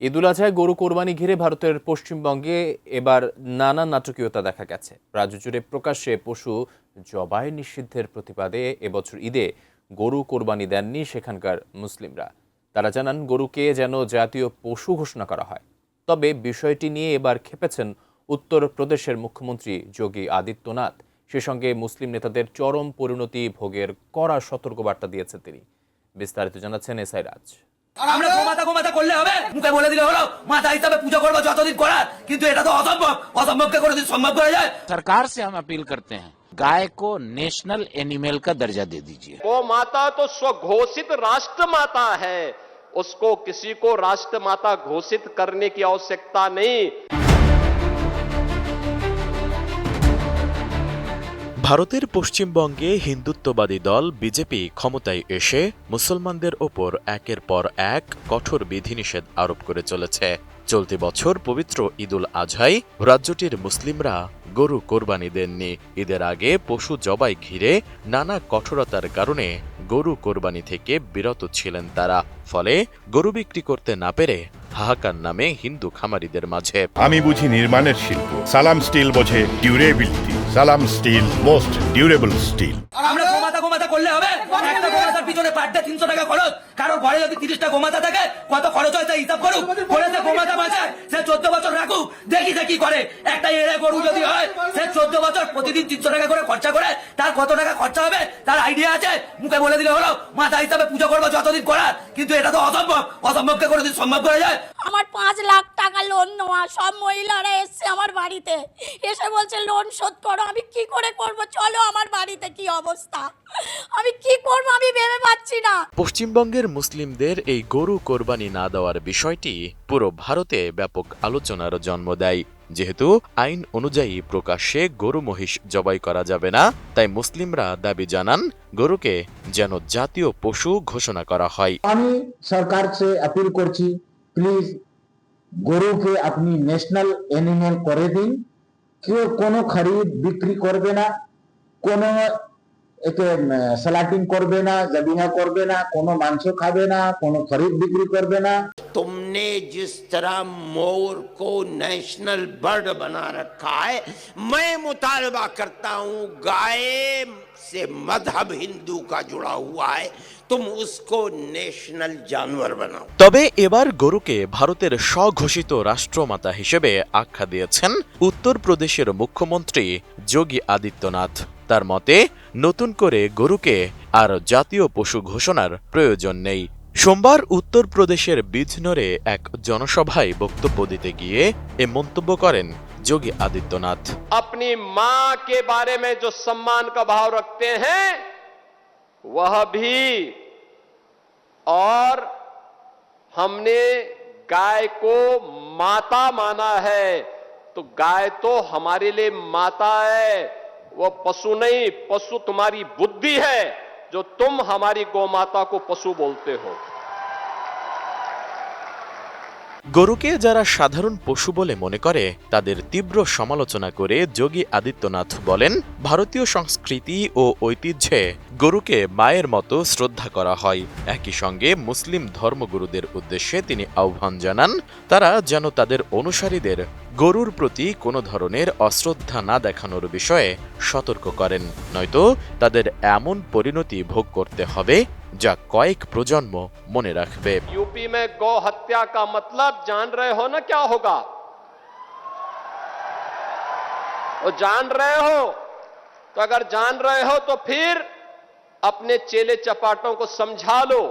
ঈদুল আজহায় গরু কোরবানি ঘিরে ভারতের পশ্চিমবঙ্গে এবার নানা নাটকীয়তা দেখা গেছে। রাজ্য জুড়ে প্রকাশ্যে পশু জবাই নিষিদ্ধের প্রতিবাদে এবছর ঈদে গরু কোরবানি দেননি সেখানকার মুসলিমরা। তারা জানান গরুকে যেন জাতীয় পশু ঘোষণা করা হয়। তবে বিষয়টি নিয়ে এবার ক্ষেপেছেন উত্তরপ্রদেশের মুখ্যমন্ত্রী যোগী আদিত্যনাথ। সে সঙ্গে মুসলিম নেতাদের চরম পরিণতি ভোগের কড়া সতর্কবার্তা দিয়েছেন তিনি। বিস্তারিত জানাচ্ছেন এসআই রাজ। আমরা গোমাতা করলে হবে, মুখে বলে দিলে হলো মাতা হিসাবে পুজো করবো যতদিন করার, কিন্তু এটা তো অসম্ভব। অসম্ভবকে কোনোদিন সম্ভব করা যায়? सरकार से हम अपील करते हैं, गाय को नेशनल एनिमल का दर्जा दे दीजिए। गौ माता तो स्वघोषित राष्ट्र माता है, उसको किसी को राष्ट्र माता घोषित करने की आवश्यकता नहीं। ভারতের পশ্চিমবঙ্গে হিন্দুত্ববাদী দল বিজেপি ক্ষমতায় এসে মুসলমানদের ওপর একের পর এক কঠোর বিধিনিষেধ আরোপ করে চলেছে। চলতি বছর পবিত্র ঈদুল আজহায় রাজ্যটির মুসলিমরা গরু কোরবানি দেননি। ঈদের আগে পশু জবাই ঘিরে নানা কঠোরতার কারণে গরু কোরবানি থেকে বিরত ছিলেন তারা। ফলে গরু বিক্রি করতে না পেরে হাহাকার নামে হিন্দু খামারিদের মাঝে। আমি বুঝি নির্মাণের শিল্প, সালাম স্টিল বোঝে ডিউরেবিলিটি। সালাম স্টিল, মোস্ট ডিউরেবল স্টিল। আমরা গোমাতা করলে হবে, একটা গোমাতার পিছনে পার ডে 300 টাকা খরচ। কারো ঘরে যদি 30টা গোমাতা থাকে কত খরচ হয় তা হিসাব করুক। করেছে গোমাতা বাঁচায়, সে 14 বছর রাখুক, দেখি সে কি করে। একটা এড়ে গরু যদি হয়, সে 14 বছর প্রতিদিন 300 টাকা করে খরচা করে, তার কত টাকা খরচা হবে তার আইডিয়া আছে? মুখে বলে দিলে হলো মাতা হিসাবে পুজো করবো যতদিন করার, কিন্তু এটা তো অসম্ভব। অসম্ভবকে কোনোদিন সম্ভব করা যায়? আমার 5 লাখ টাকা লোন নেওয়া, সব মহিলারা এসছে আমার বাড়িতে, এসে বলছে লোন শোধ করো। আমি কি করে করব? চলো আমার বাড়িতে কি অবস্থা, আমি কি করব আমি ভেবে পাচ্ছি না। পশ্চিমবঙ্গের মুসলিমদের এই গরু কোরবানি না দেওয়ার বিষয়টি পুরো ভারতে ব্যাপক আলোচনার জন্ম দেয়। যেহেতু আইন অনুযায়ী প্রকাশ্যে গরু মহিষ জবাই করা যাবে না, তাই মুসলিমরা দাবি জানান গরুকে যেন জাতীয় পশু ঘোষণা করা হয়। আমি সরকার সে আপিল করছি, প্লিজ গরুকে আপনি ন্যাশনাল এনিম্যাল করে দিন। কেউ কোনো খরিদ বিক্রি করবে না, কোনো একে স্যালাটিং করবে না, জবিহা করবে না, কোনো মাংস খাবে না, কোনো খরিদ বিক্রি করবে না। तुमने जिस तरह मोर को नेशनल बर्ड बना रखा है, मैं मुतालबा करता हूं गाय से मजहब हिंदू का जुड़ा हुआ है, तुम उसको नेशनल जानवर बनाओ। তবে এবার গরুকে ভারতের স্বঘোষিত রাষ্ট্রমাতা হিসেবে আখ্যা দিয়েছেন উত্তরপ্রদেশের মুখ্যমন্ত্রী যোগী আদিত্যনাথ। তার মতে নতুন করে গরুকে আর জাতীয় পশু ঘোষণার প্রয়োজন নেই। সোমবার উত্তরপ্রদেশের বিজনোরে এক জনসভায় বক্তব্য দিতে গিয়ে এ মন্তব্য করেন যোগী আদিত্যনাথ। अपनी मां के बारे में जो सम्मान का भाव रखते हैं वह भी, और हमने गाय को माता माना है, तो गाय तो हमारे लिए माता है, वो पशु नहीं। पशु तुम्हारी बुद्धि है जो तुम हमारी गौमाता को पशु बोलते हो। গরুকে যারা সাধারণ পশু বলে মনে করে তাদের তীব্র সমালোচনা করে যোগী আদিত্যনাথ বলেন, ভারতীয় সংস্কৃতি ও ঐতিহ্যে গরুকে মায়ের মতো শ্রদ্ধা করা হয়। একই সঙ্গে মুসলিম ধর্মগুরুদের উদ্দেশ্যে তিনি আহ্বান জানান তারা যেন তাদের অনুসারীদের গরুর প্রতি কোনো ধরনের অশ্রদ্ধা না দেখানোর বিষয়ে সতর্ক করেন, নয়তো তাদের এমন পরিণতি ভোগ করতে হবে যা কয়েক প্রজন্ম মনে রাখবে। यूपी में गौ हत्या का मतलब जान रहे हो ना क्या होगा? वो जान रहे हो? तो अगर जान रहे हो तो फिर अपने चेले चपाटों को समझा लो,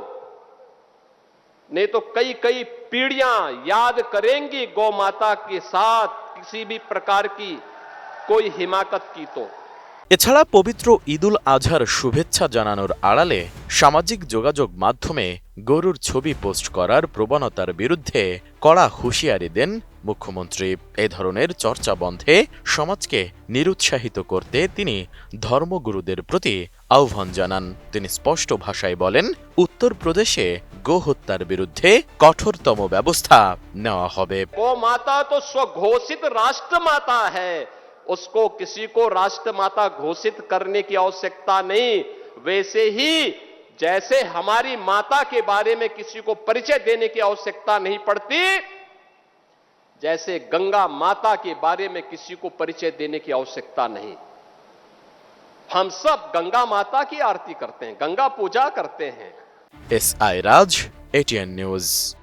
नहीं तो कई कई पीढ़ियां याद करेंगी गौ माता के साथ किसी भी प्रकार की कोई हिमाकत की। तो এছাড়া পবিত্র ঈদুল আজহার শুভেচ্ছা জানানোর আড়ালে সামাজিক যোগাযোগ মাধ্যমে গরুর ছবি পোস্ট করার প্রবণতার বিরুদ্ধে কড়া হুঁশিয়ারি দেন মুখ্যমন্ত্রী। এ ধরনের চর্চা বন্ধে সমাজকে নিরুৎসাহিত করতে তিনি ধর্মগুরুদের প্রতি আহ্বান জানান। তিনি স্পষ্ট ভাষায় বলেন, উত্তরপ্রদেশে গোহত্যার বিরুদ্ধে কঠোরতম ব্যবস্থা নেওয়া হবে। गौ माता तो स्वघोषित राष्ट्र माता है, उसको किसी को राष्ट्र माता घोषित करने की आवश्यकता नहीं। वैसे ही जैसे हमारी माता के बारे में किसी को परिचय देने की आवश्यकता नहीं पड़ती, जैसे गंगा माता के बारे में किसी को परिचय देने की आवश्यकता नहीं। हम सब गंगा माता की आरती करते हैं, गंगा पूजा करते हैं। SI राज, ATN न्यूज।